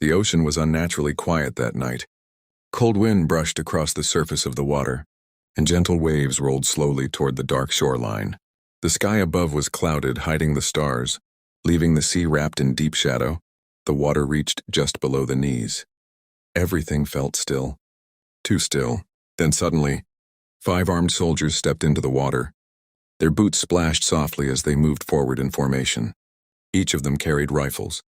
The ocean was unnaturally quiet that night. Cold wind brushed across the surface of the water, and gentle waves rolled slowly toward the dark shoreline. The sky above was clouded, hiding the stars, leaving the sea wrapped in deep shadow. The water reached just below the knees. Everything felt still. Too still. Then suddenly, 5 armed soldiers stepped into the water. Their boots splashed softly as they moved forward in formation. Each of them carried rifles,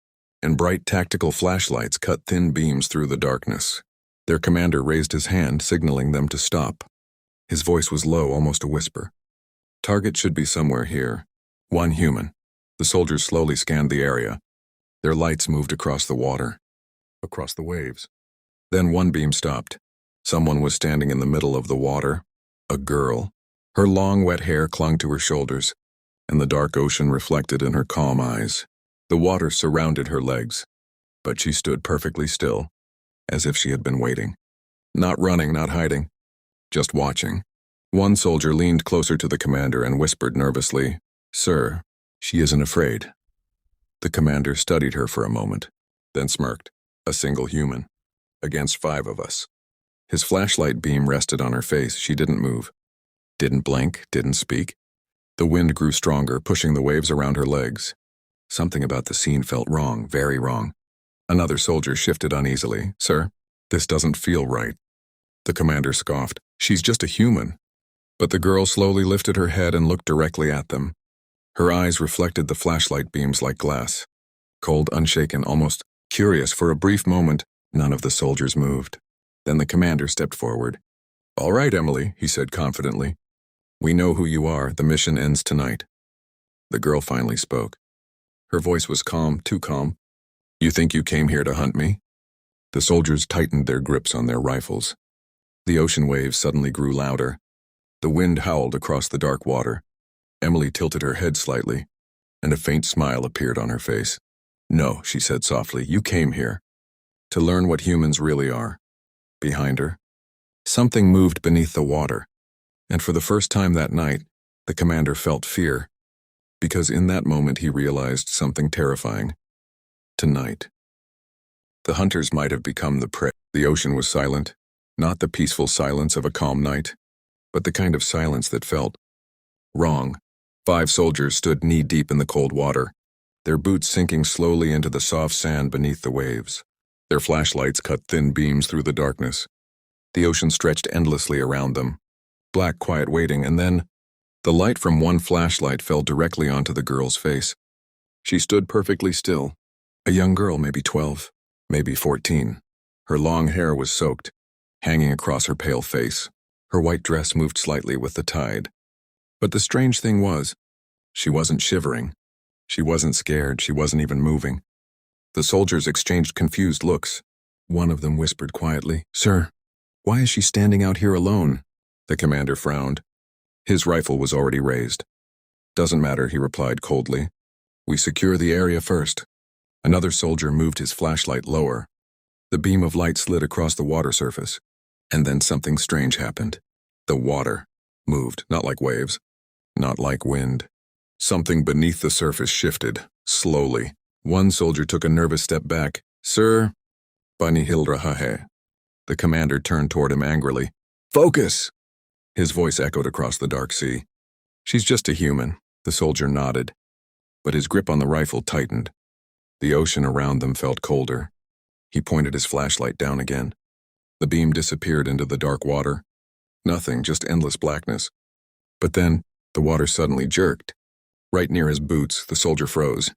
and bright tactical flashlights cut thin beams through the darkness. Their commander raised his hand, signaling them to stop. His voice was low, almost a whisper. Target should be somewhere here. 1 human. The soldiers slowly scanned the area. Their lights moved across the water, across the waves. Then 1 beam stopped. Someone was standing in the middle of the water. A girl. Her long, wet hair clung to her shoulders, and the dark ocean reflected in her calm eyes. The water surrounded her legs, but she stood perfectly still, as if she had been waiting. Not running, not hiding, just watching. 1 soldier leaned closer to the commander and whispered nervously, "Sir, she isn't afraid." The commander studied her for a moment, then smirked. A single human, against 5 of us. His flashlight beam rested on her face. She didn't move, didn't blink, didn't speak. The wind grew stronger, pushing the waves around her legs. Something about the scene felt wrong, very wrong. Another soldier shifted uneasily. "Sir, this doesn't feel right." The commander scoffed. "She's just a human." But the girl slowly lifted her head and looked directly at them. Her eyes reflected the flashlight beams like glass. Cold, unshaken, almost curious. For a brief moment, none of the soldiers moved. Then the commander stepped forward. "All right, Emily," he said confidently. "We know who you are. The mission ends tonight." The girl finally spoke. Her voice was calm, too calm. "You think you came here to hunt me?" The soldiers tightened their grips on their rifles. The ocean waves suddenly grew louder. The wind howled across the dark water. Emily tilted her head slightly, and a faint smile appeared on her face. "No," she said softly, "you came here to learn what humans really are." Behind her, something moved beneath the water, and for the first time that night, the commander felt fear, because in that moment he realized something terrifying. Tonight, the hunters might have become the prey. The ocean was silent, not the peaceful silence of a calm night, but the kind of silence that felt wrong. 5 soldiers stood knee-deep in the cold water, their boots sinking slowly into the soft sand beneath the waves. Their flashlights cut thin beams through the darkness. The ocean stretched endlessly around them, black, quiet, waiting, and then the light from 1 flashlight fell directly onto the girl's face. She stood perfectly still, a young girl, maybe 12, maybe 14. Her long hair was soaked, hanging across her pale face. Her white dress moved slightly with the tide. But the strange thing was, she wasn't shivering. She wasn't scared. She wasn't even moving. The soldiers exchanged confused looks. One of them whispered quietly, "Sir, why is she standing out here alone?" The commander frowned. His rifle was already raised. "Doesn't matter," he replied coldly. "We secure the area first." Another soldier moved his flashlight lower. The beam of light slid across the water surface. And then something strange happened. The water moved, not like waves, not like wind. Something beneath the surface shifted, slowly. 1 soldier took a nervous step back. "Sir, Bani Hilrahahe." The commander turned toward him angrily. "Focus!" His voice echoed across the dark sea. "She's just a human." The soldier nodded, but his grip on the rifle tightened. The ocean around them felt colder. He pointed his flashlight down again. The beam disappeared into the dark water. Nothing, just endless blackness. But then, the water suddenly jerked. Right near his boots, the soldier froze.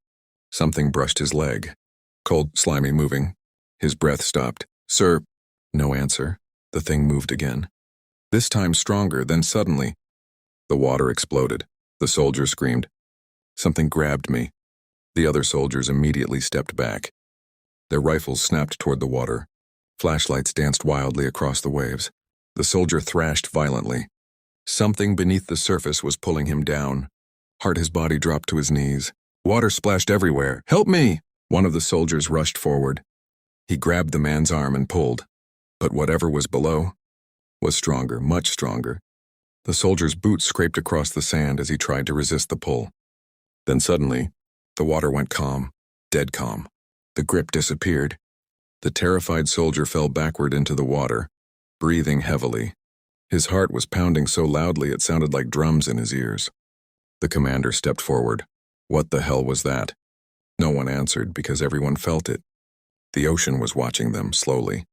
Something brushed his leg. Cold, slimy, moving. His breath stopped. "Sir." No answer. The thing moved again. This time stronger, then suddenly, the water exploded. The soldier screamed. "Something grabbed me." The other soldiers immediately stepped back. Their rifles snapped toward the water. Flashlights danced wildly across the waves. The soldier thrashed violently. Something beneath the surface was pulling him down. His body dropped to his knees. Water splashed everywhere. "Help me!" One of the soldiers rushed forward. He grabbed the man's arm and pulled. But whatever was below was stronger, much stronger. The soldier's boots scraped across the sand as he tried to resist the pull. Then suddenly, the water went calm, dead calm. The grip disappeared. The terrified soldier fell backward into the water, breathing heavily. His heart was pounding so loudly it sounded like drums in his ears. The commander stepped forward. What the hell was that? No one answered because everyone felt it. The ocean was watching them slowly.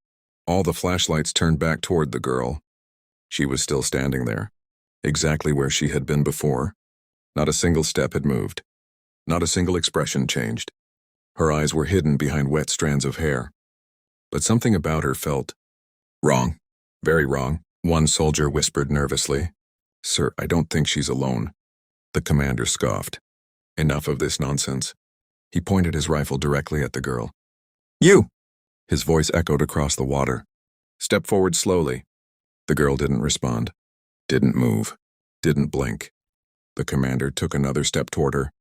All the flashlights turned back toward the girl. She was still standing there, exactly where she had been before. Not a single step had moved. Not a single expression changed. Her eyes were hidden behind wet strands of hair. But something about her felt wrong. Very wrong. One soldier whispered nervously. "Sir, I don't think she's alone." The commander scoffed. Enough of this nonsense. He pointed his rifle directly at the girl. "You!" His voice echoed across the water. "Step forward slowly." The girl didn't respond. Didn't move. Didn't blink. The commander took another step toward her.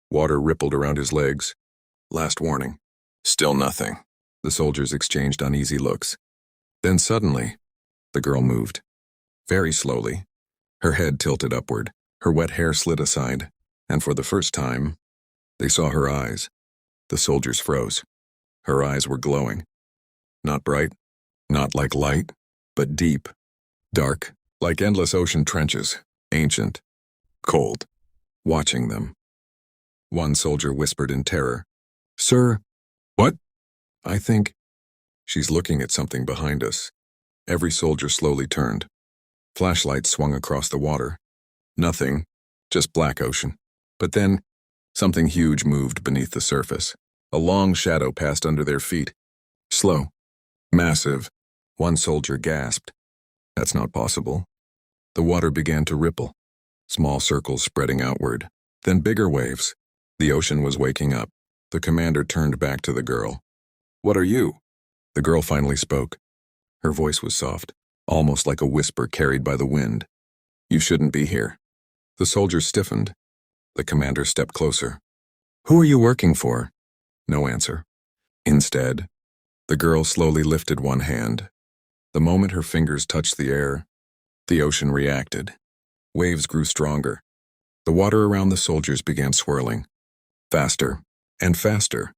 Water rippled around his legs. Last warning. Still nothing. The soldiers exchanged uneasy looks. Then suddenly, the girl moved. Very slowly. Her head tilted upward. Her wet hair slid aside. And for the first time, they saw her eyes. The soldiers froze. Her eyes were glowing. Not bright, not like light, but deep, dark, like endless ocean trenches, ancient, cold, watching them. One soldier whispered in terror, "Sir." "What?" "I think she's looking at something behind us." Every soldier slowly turned. Flashlights swung across the water. Nothing, just black ocean. But then, something huge moved beneath the surface. A long shadow passed under their feet. Slow. Massive. One soldier gasped. "That's not possible." The water began to ripple. Small circles spreading outward. Then bigger waves. The ocean was waking up. The commander turned back to the girl. "What are you?" The girl finally spoke. Her voice was soft, almost like a whisper carried by the wind. "You shouldn't be here." The soldiers stiffened. The commander stepped closer. "Who are you working for?" No answer. Instead, the girl slowly lifted one hand. The moment her fingers touched the air, the ocean reacted. Waves grew stronger. The water around the soldiers began swirling. Faster and faster.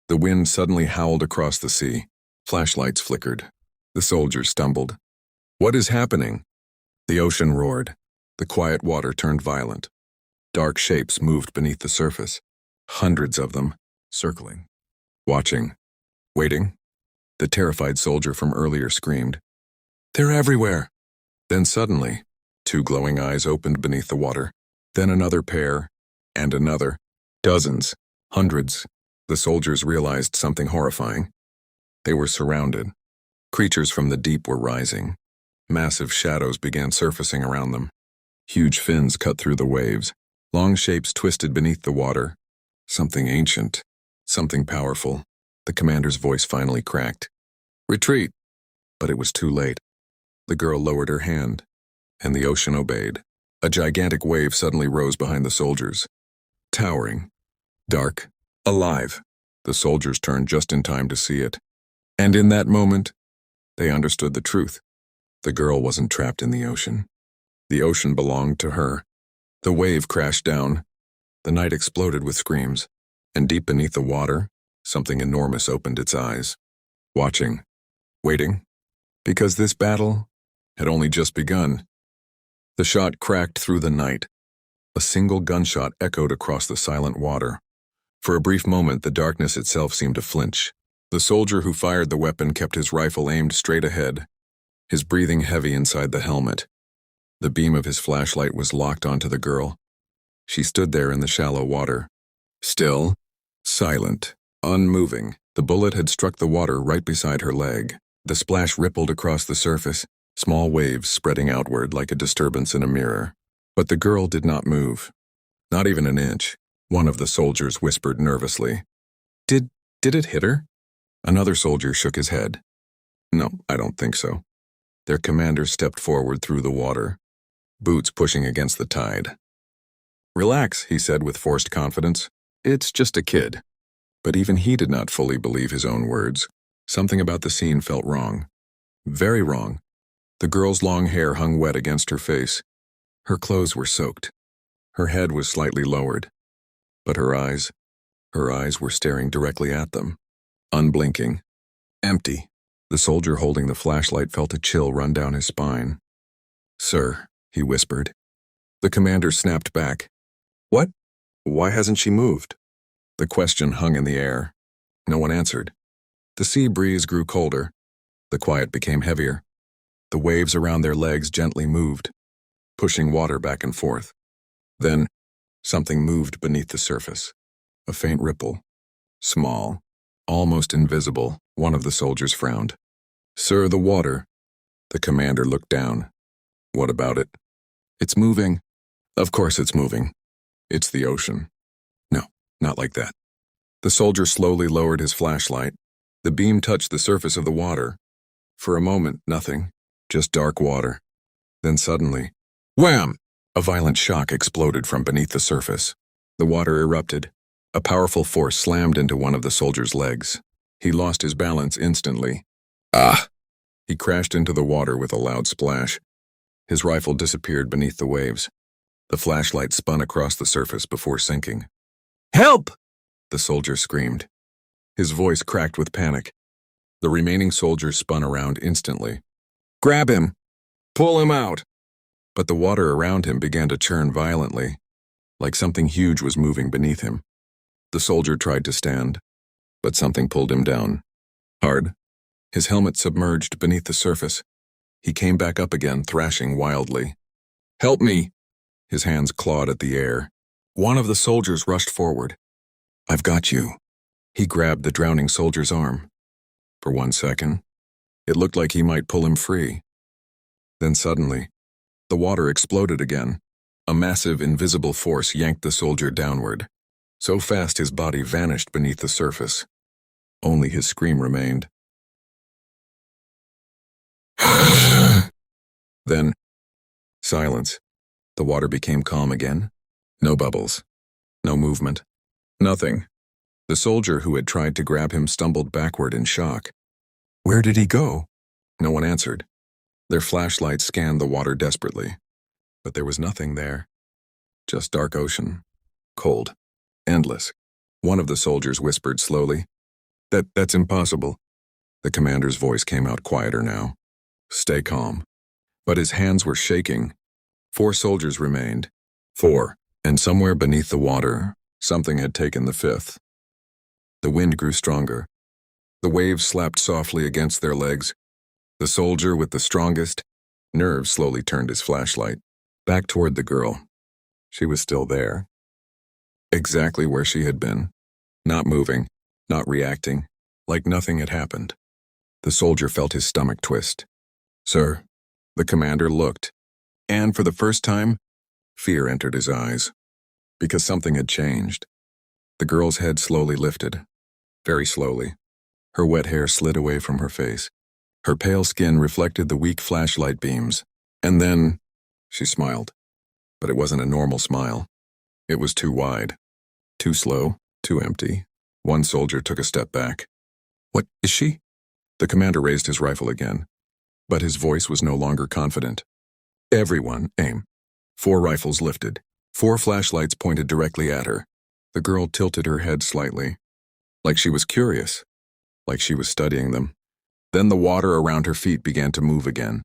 The wind suddenly howled across the sea. Flashlights flickered. The soldiers stumbled. "What is happening?" The ocean roared. The quiet water turned violent. Dark shapes moved beneath the surface. Hundreds of them, circling. Watching. Waiting. The terrified soldier from earlier screamed, "They're everywhere!" Then suddenly, two glowing eyes opened beneath the water. Then another pair, and another. Dozens. Hundreds. The soldiers realized something horrifying. They were surrounded. Creatures from the deep were rising. Massive shadows began surfacing around them. Huge fins cut through the waves. Long shapes twisted beneath the water. Something ancient. Something powerful. The commander's voice finally cracked. "Retreat!" But it was too late. The girl lowered her hand, and the ocean obeyed. A gigantic wave suddenly rose behind the soldiers. Towering. Dark. Alive. The soldiers turned just in time to see it. And in that moment, they understood the truth. The girl wasn't trapped in the ocean. The ocean belonged to her. The wave crashed down. The night exploded with screams. And deep beneath the water, something enormous opened its eyes. Watching. Waiting. Because this battle had only just begun. The shot cracked through the night. A single gunshot echoed across the silent water. For a brief moment, the darkness itself seemed to flinch. The soldier who fired the weapon kept his rifle aimed straight ahead, his breathing heavy inside the helmet. The beam of his flashlight was locked onto the girl. She stood there in the shallow water. Still, silent, unmoving. The bullet had struck the water right beside her leg. The splash rippled across the surface, small waves spreading outward like a disturbance in a mirror. But the girl did not move. Not even an inch. One of the soldiers whispered nervously. Did it hit her?" Another soldier shook his head. "No, I don't think so." Their commander stepped forward through the water, boots pushing against the tide. "Relax," he said with forced confidence. "It's just a kid." But even he did not fully believe his own words. Something about the scene felt wrong. Very wrong. The girl's long hair hung wet against her face. Her clothes were soaked. Her head was slightly lowered. But her eyes were staring directly at them, unblinking. Empty. The soldier holding the flashlight felt a chill run down his spine. "Sir," he whispered. The commander snapped back. "What? Why hasn't she moved?" The question hung in the air. No one answered. The sea breeze grew colder. The quiet became heavier. The waves around their legs gently moved, pushing water back and forth. Then, something moved beneath the surface. A faint ripple. Small, almost invisible. One of the soldiers frowned. "Sir, the water." The commander looked down. "What about it?" "It's moving." "Of course it's moving. It's the ocean." "No, not like that." The soldier slowly lowered his flashlight. The beam touched the surface of the water. For a moment, nothing, just dark water. Then suddenly, wham! A violent shock exploded from beneath the surface. The water erupted. A powerful force slammed into one of the soldier's legs. He lost his balance instantly. Ah! He crashed into the water with a loud splash. His rifle disappeared beneath the waves. The flashlight spun across the surface before sinking. "Help!" the soldier screamed. His voice cracked with panic. The remaining soldiers spun around instantly. "Grab him! Pull him out!" But the water around him began to churn violently, like something huge was moving beneath him. The soldier tried to stand, but something pulled him down. Hard. His helmet submerged beneath the surface. He came back up again, thrashing wildly. "Help me!" His hands clawed at the air. One of the soldiers rushed forward. "I've got you." He grabbed the drowning soldier's arm. For 1 second, it looked like he might pull him free. Then suddenly, the water exploded again. A massive, invisible force yanked the soldier downward. So fast his body vanished beneath the surface. Only his scream remained. Then, silence. The water became calm again. No bubbles. No movement. Nothing. The soldier who had tried to grab him stumbled backward in shock. Where did he go? No one answered. Their flashlights scanned the water desperately. But there was nothing there. Just dark ocean. Cold. Endless. One of the soldiers whispered slowly. That's impossible." The commander's voice came out quieter now. "Stay calm." But his hands were shaking. 4 soldiers remained. 4. And somewhere beneath the water, something had taken the 5th. The wind grew stronger. The waves slapped softly against their legs. The soldier with the strongest nerve slowly turned his flashlight back toward the girl. She was still there. Exactly where she had been. Not moving, not reacting, like nothing had happened. The soldier felt his stomach twist. "Sir." The commander looked, and for the first time, fear entered his eyes. Because something had changed. The girl's head slowly lifted. Very slowly. Her wet hair slid away from her face. Her pale skin reflected the weak flashlight beams. And then, she smiled. But it wasn't a normal smile. It was too wide. Too slow, too empty. One soldier took a step back. "What is she?" The commander raised his rifle again. But his voice was no longer confident. "Everyone, aim." 4 rifles lifted. 4 flashlights pointed directly at her. The girl tilted her head slightly. Like she was curious. Like she was studying them. Then the water around her feet began to move again.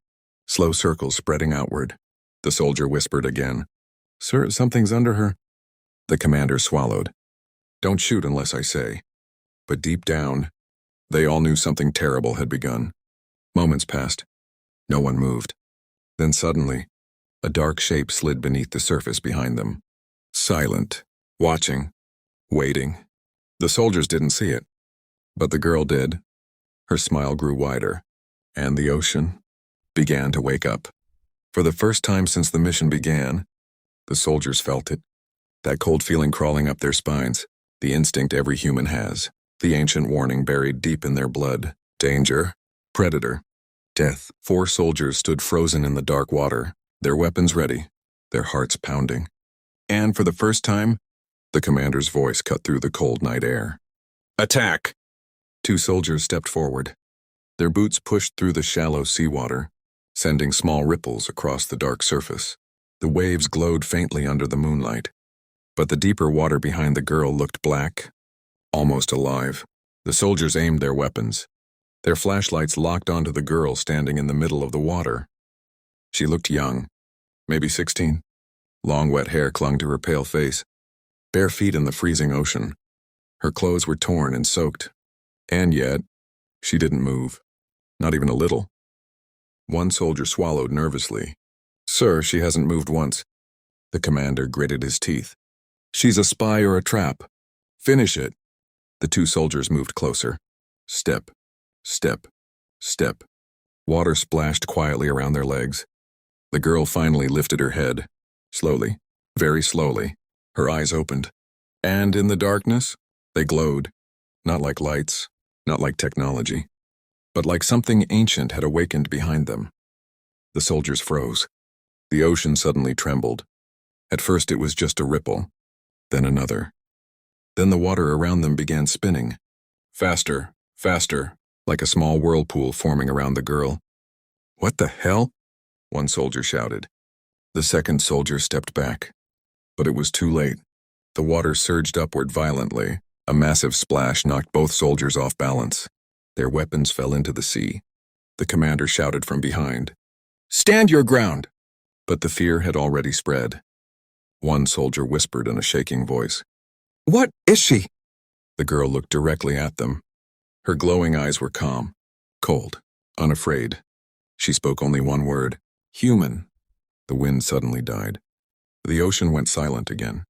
Slow circles spreading outward. The soldier whispered again. "Sir, something's under her." The commander swallowed. "Don't shoot unless I say." But deep down, they all knew something terrible had begun. Moments passed. No one moved. Then suddenly, a dark shape slid beneath the surface behind them. Silent, watching, waiting. The soldiers didn't see it, but the girl did. Her smile grew wider, and the ocean began to wake up. For the first time since the mission began, the soldiers felt it. That cold feeling crawling up their spines, the instinct every human has, the ancient warning buried deep in their blood. Danger, predator, death. 4 soldiers stood frozen in the dark water, their weapons ready, their hearts pounding. And for the first time, the commander's voice cut through the cold night air. "Attack!" 2 soldiers stepped forward. Their boots pushed through the shallow seawater, sending small ripples across the dark surface. The waves glowed faintly under the moonlight. But the deeper water behind the girl looked black, almost alive. The soldiers aimed their weapons. Their flashlights locked onto the girl standing in the middle of the water. She looked young, maybe 16. Long wet hair clung to her pale face. Bare feet in the freezing ocean. Her clothes were torn and soaked. And yet, she didn't move. Not even a little. One soldier swallowed nervously. "Sir, she hasn't moved once." The commander gritted his teeth. "She's a spy or a trap. Finish it." The two soldiers moved closer. Step, step, step. Water splashed quietly around their legs. The girl finally lifted her head. Slowly, very slowly, her eyes opened. And in the darkness, they glowed. Not like lights, not like technology, but like something ancient had awakened behind them. The soldiers froze. The ocean suddenly trembled. At first it was just a ripple, then another. Then the water around them began spinning. Faster, faster, like a small whirlpool forming around the girl. "What the hell?" one soldier shouted. The second soldier stepped back. But it was too late. The water surged upward violently. A massive splash knocked both soldiers off balance. Their weapons fell into the sea. The commander shouted from behind, "Stand your ground!" But the fear had already spread. One soldier whispered in a shaking voice, "What is she?" The girl looked directly at them. Her glowing eyes were calm, cold, unafraid. She spoke only one word, "Human." The wind suddenly died. The ocean went silent again.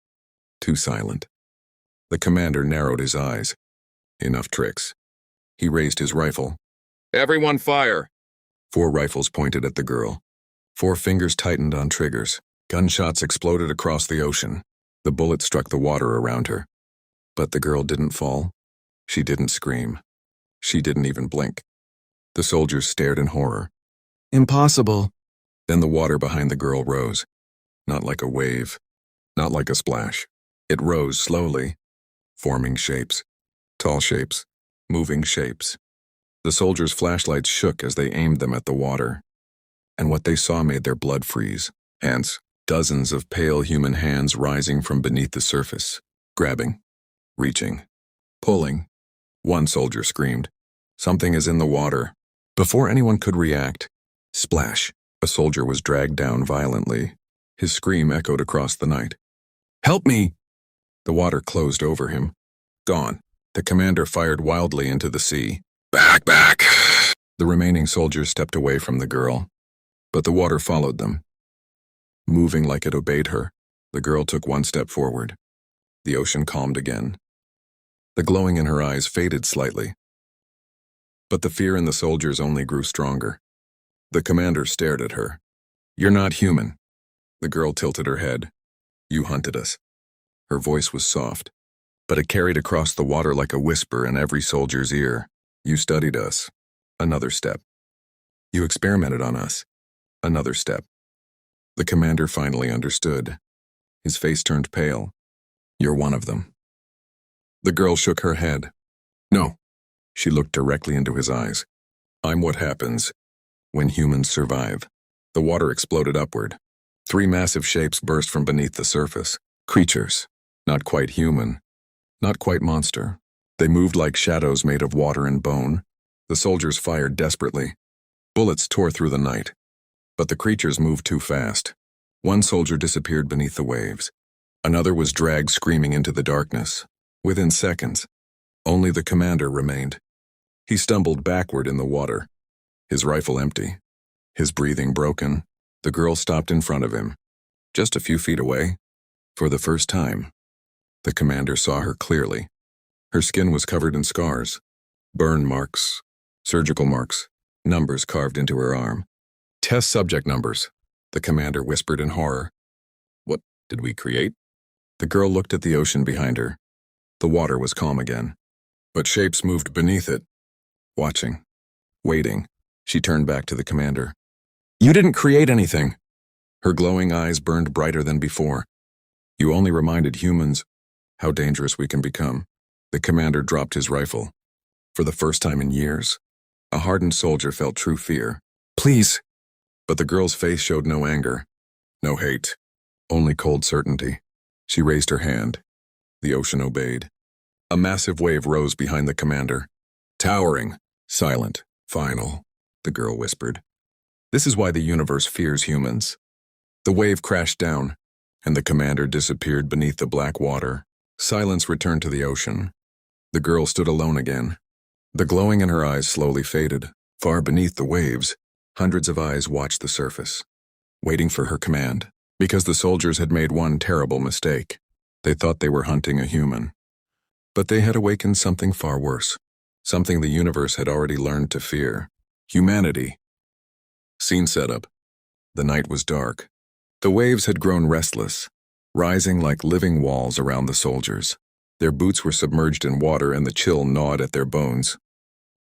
Too silent. The commander narrowed his eyes. Enough tricks. He raised his rifle. "Everyone fire!" 4 rifles pointed at the girl. 4 fingers tightened on triggers. Gunshots exploded across the ocean. The bullet struck the water around her. But the girl didn't fall. She didn't scream. She didn't even blink. The soldiers stared in horror. "Impossible." Then the water behind the girl rose. Not like a wave. Not like a splash. It rose slowly, forming shapes. Tall shapes. Moving shapes. The soldiers' flashlights shook as they aimed them at the water. And what they saw made their blood freeze. Hands. Dozens of pale human hands rising from beneath the surface. Grabbing. Reaching. Pulling. One soldier screamed, "Something is in the water." Before anyone could react, splash, a soldier was dragged down violently. His scream echoed across the night. "Help me!" The water closed over him. Gone. The commander fired wildly into the sea. "Back, back!" The remaining soldiers stepped away from the girl, but the water followed them. Moving like it obeyed her, the girl took one step forward. The ocean calmed again. The glowing in her eyes faded slightly. But the fear in the soldiers only grew stronger. The commander stared at her. "You're not human." The girl tilted her head. "You hunted us." Her voice was soft, but it carried across the water like a whisper in every soldier's ear. "You studied us." Another step. "You experimented on us." Another step. The commander finally understood. His face turned pale. "You're one of them." The girl shook her head. "No." She looked directly into his eyes. "I'm what happens when humans survive." The water exploded upward. 3 massive shapes burst from beneath the surface. Creatures. Not quite human. Not quite monster. They moved like shadows made of water and bone. The soldiers fired desperately. Bullets tore through the night. But the creatures moved too fast. One soldier disappeared beneath the waves. Another was dragged screaming into the darkness. Within seconds, only the commander remained. He stumbled backward in the water, his rifle empty, his breathing broken. The girl stopped in front of him, just a few feet away. For the first time, the commander saw her clearly. Her skin was covered in scars, burn marks, surgical marks, numbers carved into her arm. "Test subject numbers," the commander whispered in horror. "What did we create?" The girl looked at the ocean behind her. The water was calm again, but shapes moved beneath it. Watching, waiting, she turned back to the commander. "You didn't create anything." Her glowing eyes burned brighter than before. "You only reminded humans how dangerous we can become." The commander dropped his rifle. For the first time in years, a hardened soldier felt true fear. "Please." But the girl's face showed no anger, no hate, only cold certainty. She raised her hand. The ocean obeyed. A massive wave rose behind the commander. Towering, silent, Final, the girl whispered. This is why the universe fears humans. The wave crashed down, and the commander disappeared beneath the black water. Silence returned to the ocean. The girl stood alone again. The glowing in her eyes slowly faded. Far beneath the waves, hundreds of eyes watched the surface, waiting for her command, because the soldiers had made one terrible mistake. They thought they were hunting a human. But they had awakened something far worse, something the universe had already learned to fear. Humanity. Scene setup. The night was dark. The waves had grown restless, rising like living walls around the soldiers. Their boots were submerged in water and the chill gnawed at their bones.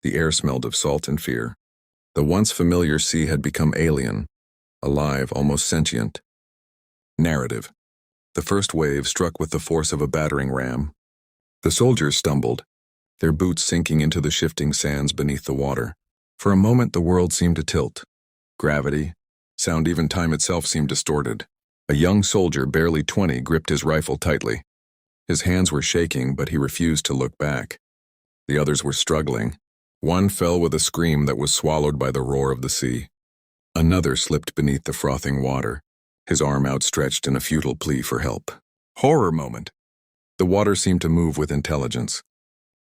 The air smelled of salt and fear. The once familiar sea had become alien, alive, almost sentient. Narrative. The first wave struck with the force of a battering ram. The soldiers stumbled, their boots sinking into the shifting sands beneath the water. For a moment the world seemed to tilt. Gravity, sound, even time itself seemed distorted. A young soldier, barely 20, gripped his rifle tightly. His hands were shaking, but he refused to look back. The others were struggling. One fell with a scream that was swallowed by the roar of the sea. Another slipped beneath the frothing water, his arm outstretched in a futile plea for help. Horror moment. The water seemed to move with intelligence.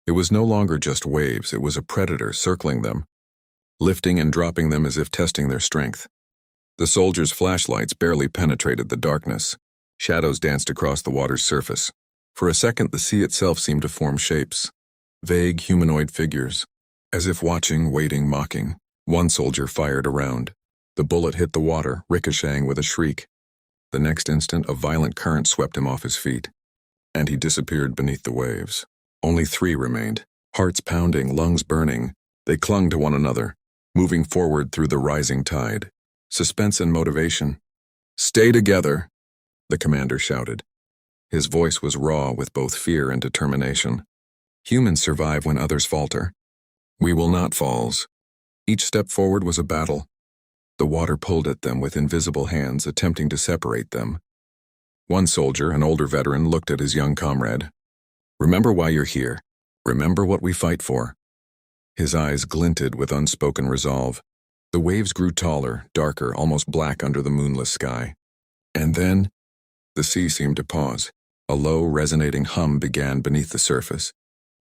It was no longer just waves, it was a predator circling them, lifting and dropping them as if testing their strength. The soldiers' flashlights barely penetrated the darkness. Shadows danced across the water's surface. For a second, the sea itself seemed to form shapes, vague humanoid figures, as if watching, waiting, mocking. One soldier fired a round. The bullet hit the water, ricocheting with a shriek. The next instant, a violent current swept him off his feet, and he disappeared beneath the waves. Only 3 remained, hearts pounding, lungs burning. They clung to one another, moving forward through the rising tide. Suspense and motivation. "Stay together," the commander shouted. His voice was raw with both fear and determination. Humans survive when others falter. We will not falls. Each step forward was a battle. The water pulled at them with invisible hands, attempting to separate them. One soldier, an older veteran, looked at his young comrade. "Remember why you're here. Remember what we fight for." His eyes glinted with unspoken resolve. The waves grew taller, darker, almost black under the moonless sky. And then, the sea seemed to pause. A low, resonating hum began beneath the surface,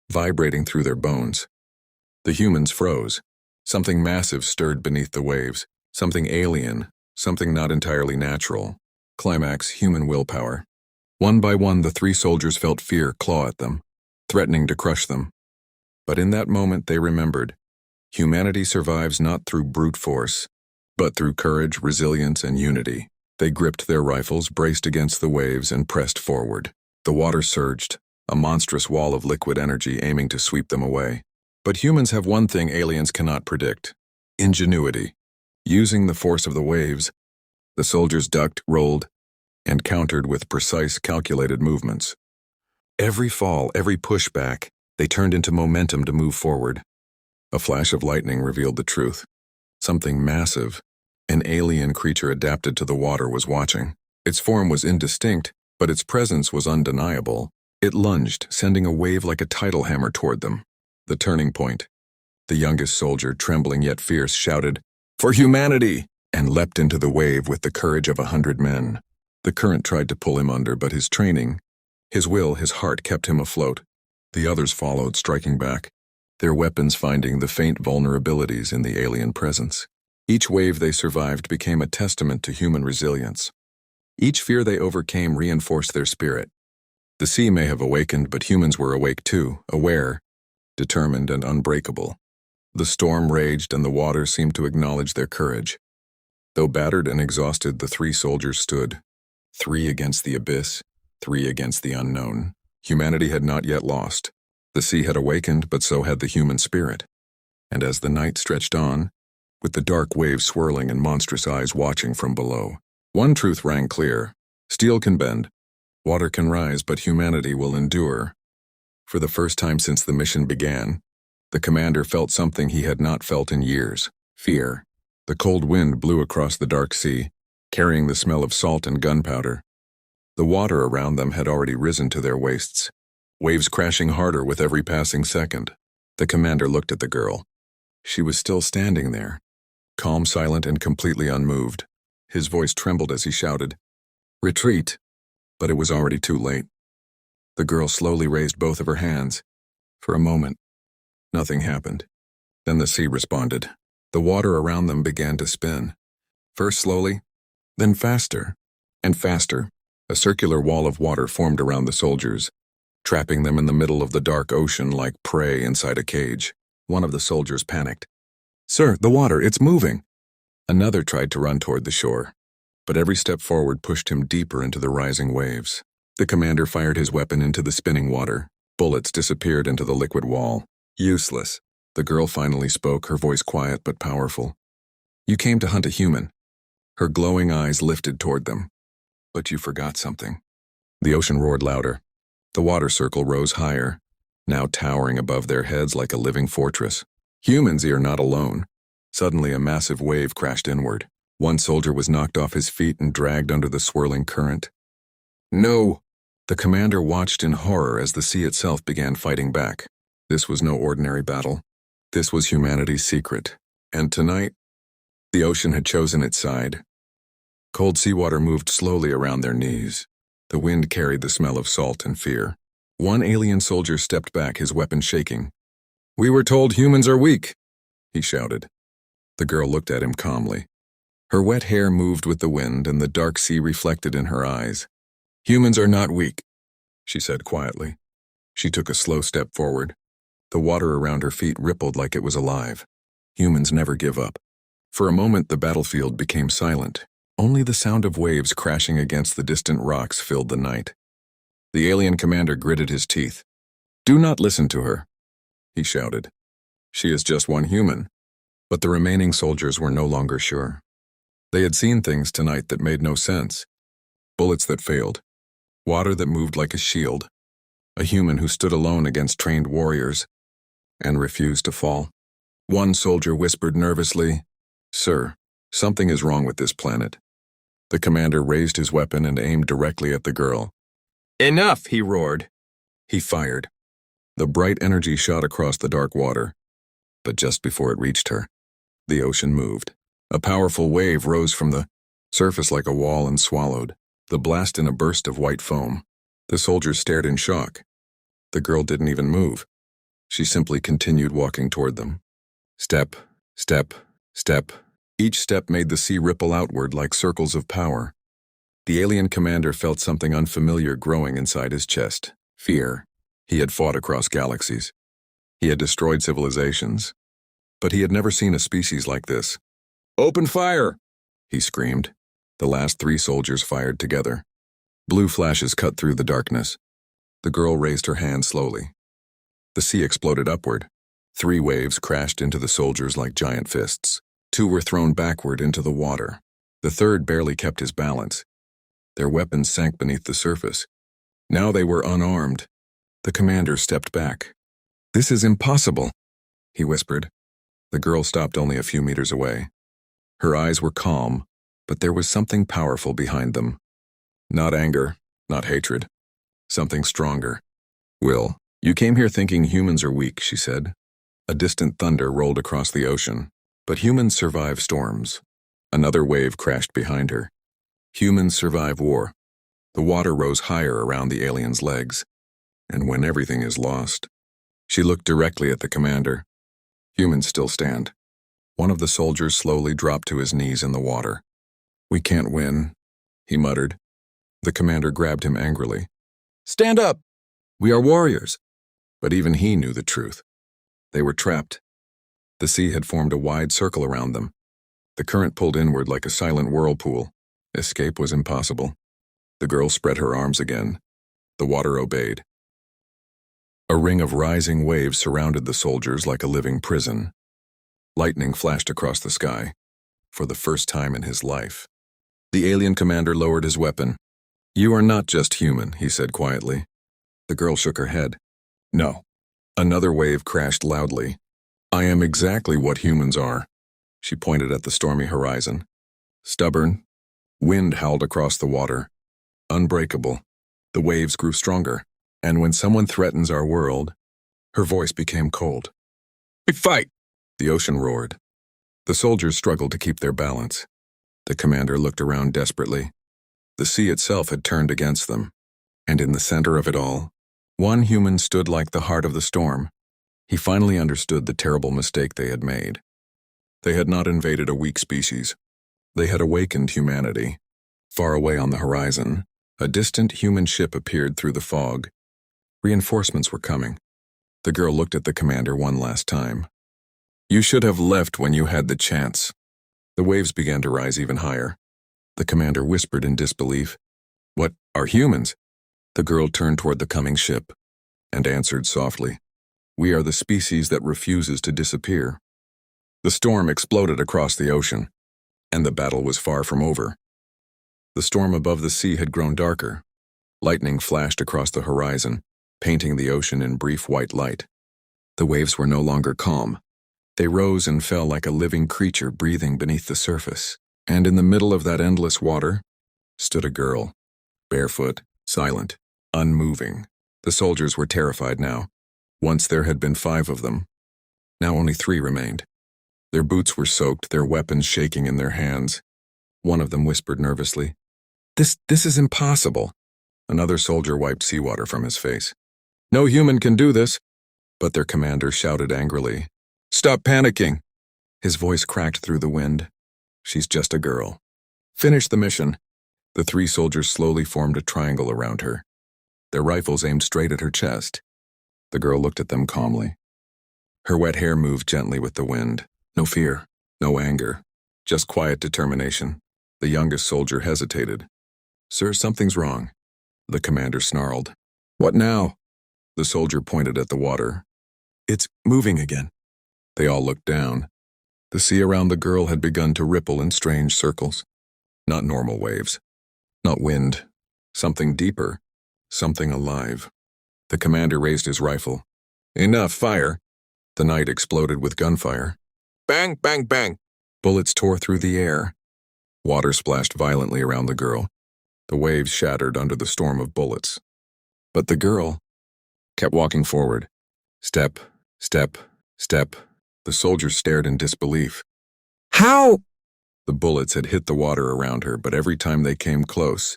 vibrating through their bones. The humans froze. Something massive stirred beneath the waves, something alien, something not entirely natural. Climax, human willpower. One by one, the 3 soldiers felt fear claw at them, threatening to crush them. But in that moment, they remembered. Humanity survives not through brute force, but through courage, resilience, and unity. They gripped their rifles, braced against the waves, and pressed forward. The water surged, a monstrous wall of liquid energy aiming to sweep them away. But humans have one thing aliens cannot predict: ingenuity. Using the force of the waves, the soldiers ducked, rolled, and countered with precise, calculated movements. Every fall, every pushback, they turned into momentum to move forward. A flash of lightning revealed the truth. Something massive, an alien creature adapted to the water, was watching. Its form was indistinct, but its presence was undeniable. It lunged, sending a wave like a tidal hammer toward them. The turning point. The youngest soldier, trembling yet fierce, shouted, "For humanity!" and leapt into the wave with the courage of 100 men. The current tried to pull him under, but his training, his will, his heart kept him afloat. The others followed, striking back, their weapons finding the faint vulnerabilities in the alien presence. Each wave they survived became a testament to human resilience. Each fear they overcame reinforced their spirit. The sea may have awakened, but humans were awake too, aware, determined, and unbreakable. The storm raged, and the water seemed to acknowledge their courage. Though battered and exhausted, the 3 soldiers stood. 3 against the abyss, 3 against the unknown. Humanity had not yet lost. The sea had awakened, but so had the human spirit. And as the night stretched on, with the dark waves swirling and monstrous eyes watching from below, one truth rang clear: steel can bend, water can rise, but humanity will endure. For the first time since the mission began, the commander felt something he had not felt in years: fear. The cold wind blew across the dark sea, carrying the smell of salt and gunpowder. The water around them had already risen to their waists, waves crashing harder with every passing second. The commander looked at the girl. She was still standing there, calm, silent, and completely unmoved. His voice trembled as he shouted, "Retreat!" But it was already too late. The girl slowly raised both of her hands. For a moment, nothing happened. Then the sea responded. The water around them began to spin. First slowly, then faster, and faster. A circular wall of water formed around the soldiers, trapping them in the middle of the dark ocean like prey inside a cage. One of the soldiers panicked. "Sir, the water, it's moving!" Another tried to run toward the shore, but every step forward pushed him deeper into the rising waves. The commander fired his weapon into the spinning water. Bullets disappeared into the liquid wall. Useless. The girl finally spoke, her voice quiet but powerful. "You came to hunt a human." Her glowing eyes lifted toward them. "But you forgot something." The ocean roared louder. The water circle rose higher, now towering above their heads like a living fortress. Humans are not alone. Suddenly, a massive wave crashed inward. One soldier was knocked off his feet and dragged under the swirling current. "No!" The commander watched in horror as the sea itself began fighting back. This was no ordinary battle. This was humanity's secret. And tonight, the ocean had chosen its side. Cold seawater moved slowly around their knees. The wind carried the smell of salt and fear. One alien soldier stepped back, his weapon shaking. "We were told humans are weak," he shouted. The girl looked at him calmly. Her wet hair moved with the wind, and the dark sea reflected in her eyes. "Humans are not weak," she said quietly. She took a slow step forward. The water around her feet rippled like it was alive. Humans never give up. For a moment, the battlefield became silent. Only the sound of waves crashing against the distant rocks filled the night. The alien commander gritted his teeth. "Do not listen to her," he shouted. "She is just one human." But the remaining soldiers were no longer sure. They had seen things tonight that made no sense. Bullets that failed. Water that moved like a shield. A human who stood alone against trained warriors and refused to fall. One soldier whispered nervously, "Sir, something is wrong with this planet." The commander raised his weapon and aimed directly at the girl. "Enough!" he roared. He fired. The bright energy shot across the dark water. But just before it reached her, the ocean moved. A powerful wave rose from the surface like a wall and swallowed the blast in a burst of white foam. The soldiers stared in shock. The girl didn't even move. She simply continued walking toward them. Step, step, step. Each step made the sea ripple outward like circles of power. The alien commander felt something unfamiliar growing inside his chest. Fear. He had fought across galaxies. He had destroyed civilizations. But he had never seen a species like this. "Open fire!" he screamed. The last 3 soldiers fired together. Blue flashes cut through the darkness. The girl raised her hand slowly. The sea exploded upward. 3 waves crashed into the soldiers like giant fists. 2 were thrown backward into the water. The third barely kept his balance. Their weapons sank beneath the surface. Now they were unarmed. The commander stepped back. "This is impossible," he whispered. The girl stopped only a few meters away. Her eyes were calm, but there was something powerful behind them. Not anger, not hatred. Something stronger. "Will, you came here thinking humans are weak," she said. A distant thunder rolled across the ocean. But humans survive storms. Another wave crashed behind her. Humans survive war. The water rose higher around the alien's legs. And when everything is lost, she looked directly at the commander. Humans still stand. One of the soldiers slowly dropped to his knees in the water. "We can't win," he muttered. The commander grabbed him angrily. "Stand up! We are warriors." But even he knew the truth. They were trapped. The sea had formed a wide circle around them. The current pulled inward like a silent whirlpool. Escape was impossible. The girl spread her arms again. The water obeyed. A ring of rising waves surrounded the soldiers like a living prison. Lightning flashed across the sky, for the first time in his life. The alien commander lowered his weapon. "You are not just human," he said quietly. The girl shook her head. "No." Another wave crashed loudly. "I am exactly what humans are." She pointed at the stormy horizon. Stubborn. Wind howled across the water. Unbreakable. The waves grew stronger. And when someone threatens our world, her voice became cold. "We fight!" The ocean roared. The soldiers struggled to keep their balance. The commander looked around desperately. The sea itself had turned against them. And in the center of it all, one human stood like the heart of the storm. He finally understood the terrible mistake they had made. They had not invaded a weak species. They had awakened humanity. Far away on the horizon, a distant human ship appeared through the fog. Reinforcements were coming. The girl looked at the commander one last time. You should have left when you had the chance. The waves began to rise even higher. The commander whispered in disbelief. What are humans? The girl turned toward the coming ship and answered softly. We are the species that refuses to disappear. The storm exploded across the ocean, and the battle was far from over. The storm above the sea had grown darker. Lightning flashed across the horizon, painting the ocean in brief white light. The waves were no longer calm. They rose and fell like a living creature breathing beneath the surface. And in the middle of that endless water stood a girl, barefoot, silent, unmoving. The soldiers were terrified now. Once there had been 5 of them. Now only 3 remained. Their boots were soaked, their weapons shaking in their hands. One of them whispered nervously, This is impossible." Another soldier wiped seawater from his face. "No human can do this." But their commander shouted angrily, "Stop panicking." His voice cracked through the wind. "She's just a girl. Finish the mission." The 3 soldiers slowly formed a triangle around her, their rifles aimed straight at her chest. The girl looked at them calmly. Her wet hair moved gently with the wind. No fear, no anger, just quiet determination. The youngest soldier hesitated. "Sir, something's wrong." The commander snarled. "What now?" The soldier pointed at the water. "It's moving again." They all looked down. The sea around the girl had begun to ripple in strange circles. Not normal waves. Not wind. Something deeper. Something alive. The commander raised his rifle. "Enough, fire!" The night exploded with gunfire. Bang, bang, bang! Bullets tore through the air. Water splashed violently around the girl. The waves shattered under the storm of bullets. But the girl kept walking forward. Step, step, step. The soldiers stared in disbelief. "How?" The bullets had hit the water around her, but every time they came close,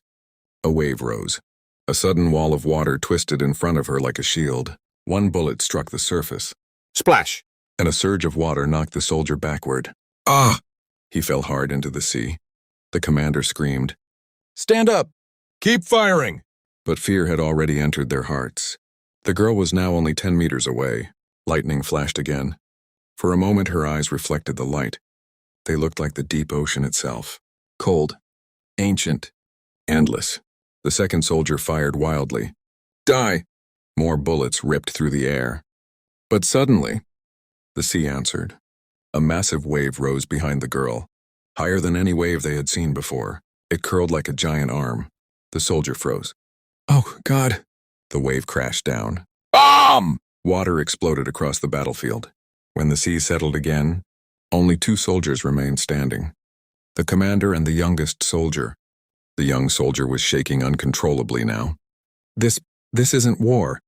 a wave rose. A sudden wall of water twisted in front of her like a shield. One bullet struck the surface. Splash! And a surge of water knocked the soldier backward. Ah! He fell hard into the sea. The commander screamed, "Stand up! Keep firing!" But fear had already entered their hearts. The girl was now only 10 meters away. Lightning flashed again. For a moment her eyes reflected the light. They looked like the deep ocean itself. Cold, ancient, endless. The second soldier fired wildly. Die! More bullets ripped through the air. But suddenly, the sea answered. A massive wave rose behind the girl, higher than any wave they had seen before. It curled like a giant arm. The soldier froze. "Oh, God!" The wave crashed down. BOMB! Water exploded across the battlefield. When the sea settled again, only 2 soldiers remained standing. The commander and the youngest soldier. The young soldier was shaking uncontrollably now. This isn't war."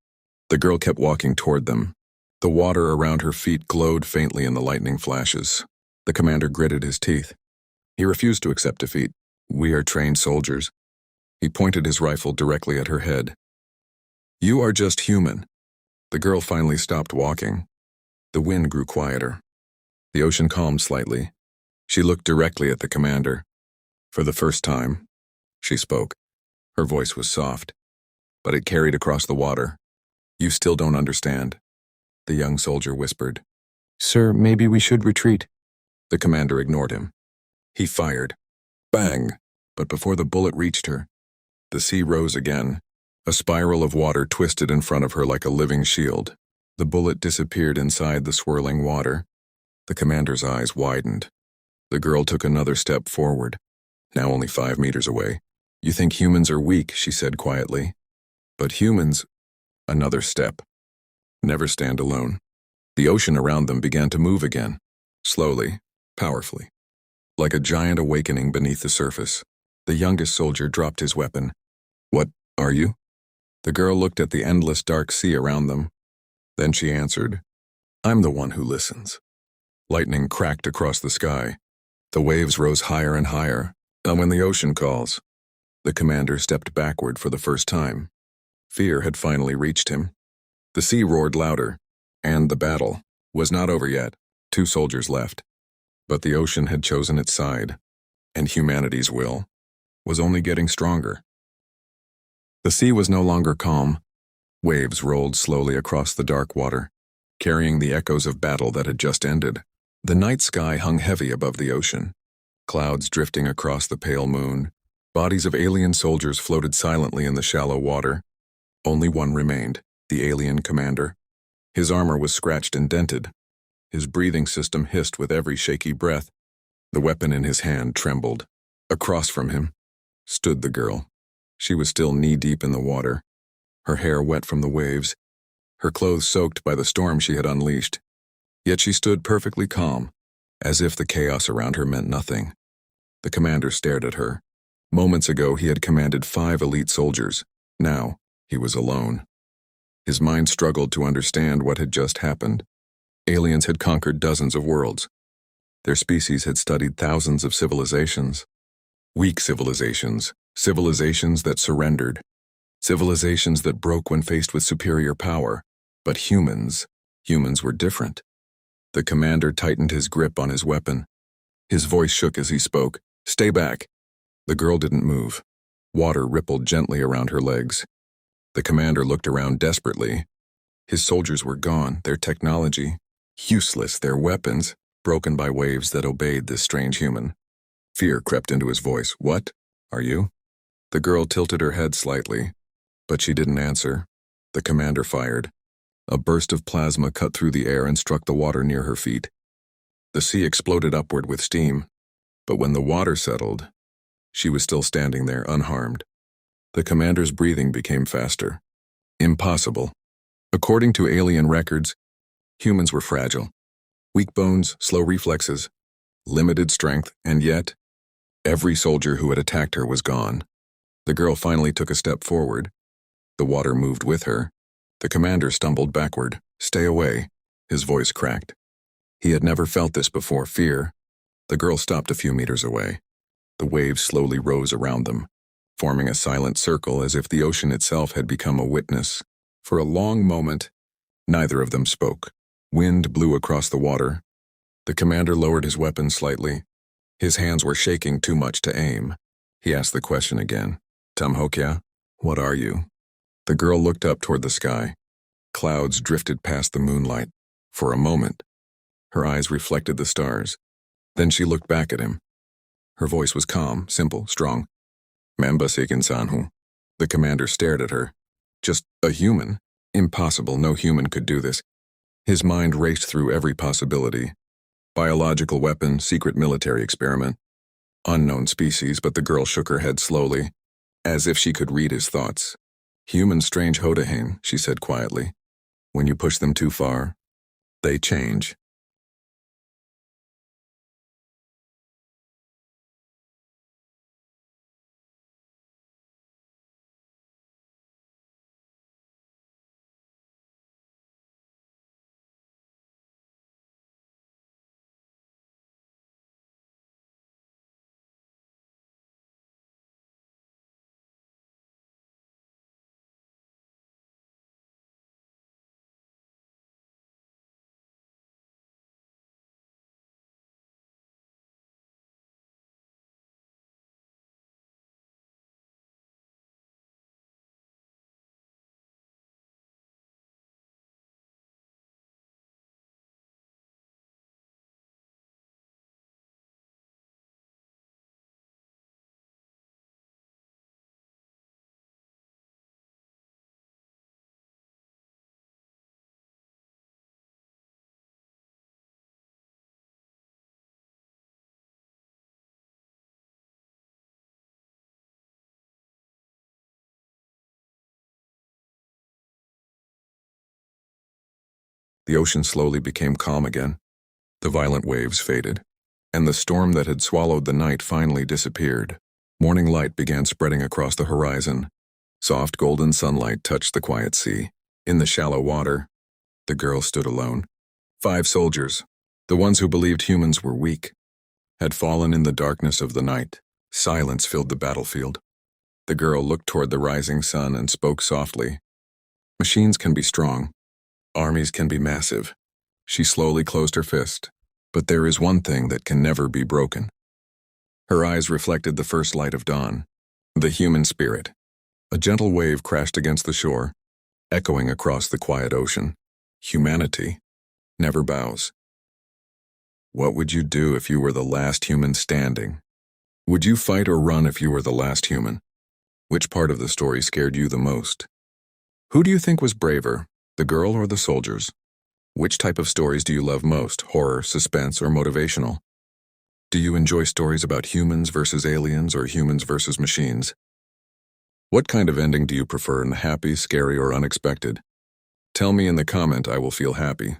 The girl kept walking toward them. The water around her feet glowed faintly in the lightning flashes. The commander gritted his teeth. He refused to accept defeat. "We are trained soldiers." He pointed his rifle directly at her head. "You are just human." The girl finally stopped walking. The wind grew quieter. The ocean calmed slightly. She looked directly at the commander. For the first time, she spoke. Her voice was soft, but it carried across the water. "You still don't understand," the young soldier whispered. "Sir, maybe we should retreat." The commander ignored him. He fired. Bang! But before the bullet reached her, the sea rose again. A spiral of water twisted in front of her like a living shield. The bullet disappeared inside the swirling water. The commander's eyes widened. The girl took another step forward, now only 5 meters away. "You think humans are weak," she said quietly. "But humans..." Another step. Never stand alone. The ocean around them began to move again, slowly, powerfully. Like a giant awakening beneath the surface, the youngest soldier dropped his weapon. "What are you?" The girl looked at the endless dark sea around them. Then she answered, "I'm the one who listens." Lightning cracked across the sky. The waves rose higher and higher. And when the ocean calls, the commander stepped backward for the first time. Fear had finally reached him. The sea roared louder, and the battle was not over yet. 2 soldiers left. But the ocean had chosen its side, and humanity's will was only getting stronger. The sea was no longer calm. Waves rolled slowly across the dark water, carrying the echoes of battle that had just ended. The night sky hung heavy above the ocean, clouds drifting across the pale moon. Bodies of alien soldiers floated silently in the shallow water. Only one remained, the alien commander. His armor was scratched and dented. His breathing system hissed with every shaky breath. The weapon in his hand trembled. Across from him stood the girl. She was still knee-deep in the water, her hair wet from the waves, her clothes soaked by the storm she had unleashed. Yet she stood perfectly calm, as if the chaos around her meant nothing. The commander stared at her. Moments ago, he had commanded 5 elite soldiers. Now, he was alone. His mind struggled to understand what had just happened. Aliens had conquered dozens of worlds. Their species had studied thousands of civilizations. Weak civilizations, civilizations that surrendered, civilizations that broke when faced with superior power. But humans were different. The commander tightened his grip on his weapon. His voice shook as he spoke. "Stay back." The girl didn't move. Water rippled gently around her legs. The commander looked around desperately. His soldiers were gone, their technology useless, their weapons broken by waves that obeyed this strange human. Fear crept into his voice. "What? Are you?" The girl tilted her head slightly, but she didn't answer. The commander fired. A burst of plasma cut through the air and struck the water near her feet. The sea exploded upward with steam, but when the water settled, she was still standing there, unharmed. The commander's breathing became faster. Impossible. According to alien records, humans were fragile. Weak bones, slow reflexes, limited strength, and yet, every soldier who had attacked her was gone. The girl finally took a step forward. The water moved with her. The commander stumbled backward. "Stay away." His voice cracked. He had never felt this before, fear. The girl stopped a few meters away. The waves slowly rose around them, forming a silent circle as if the ocean itself had become a witness. For a long moment, neither of them spoke. Wind blew across the water. The commander lowered his weapon slightly. His hands were shaking too much to aim. He asked the question again. "Tamhokya, what are you?" The girl looked up toward the sky. Clouds drifted past the moonlight. For a moment, her eyes reflected the stars. Then she looked back at him. Her voice was calm, simple, strong. "Mamba Sekin Sanhu." The commander stared at her. Just a human? Impossible, no human could do this. His mind raced through every possibility. Biological weapon, secret military experiment. Unknown species, but the girl shook her head slowly, as if she could read his thoughts. "Humans strange Hodahain," she said quietly. "When you push them too far, they change." The ocean slowly became calm again. The violent waves faded, and the storm that had swallowed the night finally disappeared. Morning light began spreading across the horizon. Soft golden sunlight touched the quiet sea. In the shallow water, the girl stood alone. 5 soldiers, The ones who believed humans were weak had fallen in the darkness of the night. Silence filled the battlefield. The girl looked toward the rising sun and spoke softly. Machines can be strong. Armies can be massive. She slowly closed her fist. But there is one thing that can never be broken. Her eyes reflected the first light of dawn, the human spirit. A gentle wave crashed against the shore, echoing across the quiet ocean. Humanity never bows. What would you do if you were the last human standing? Would you fight or run if you were the last human? Which part of the story scared you the most? Who do you think was braver, the girl or the soldiers? Which type of stories do you love most, horror, suspense, or motivational? Do you enjoy stories about humans versus aliens or humans versus machines? What kind of ending do you prefer, in the happy, scary, or unexpected? Tell me in the comment. I will feel happy.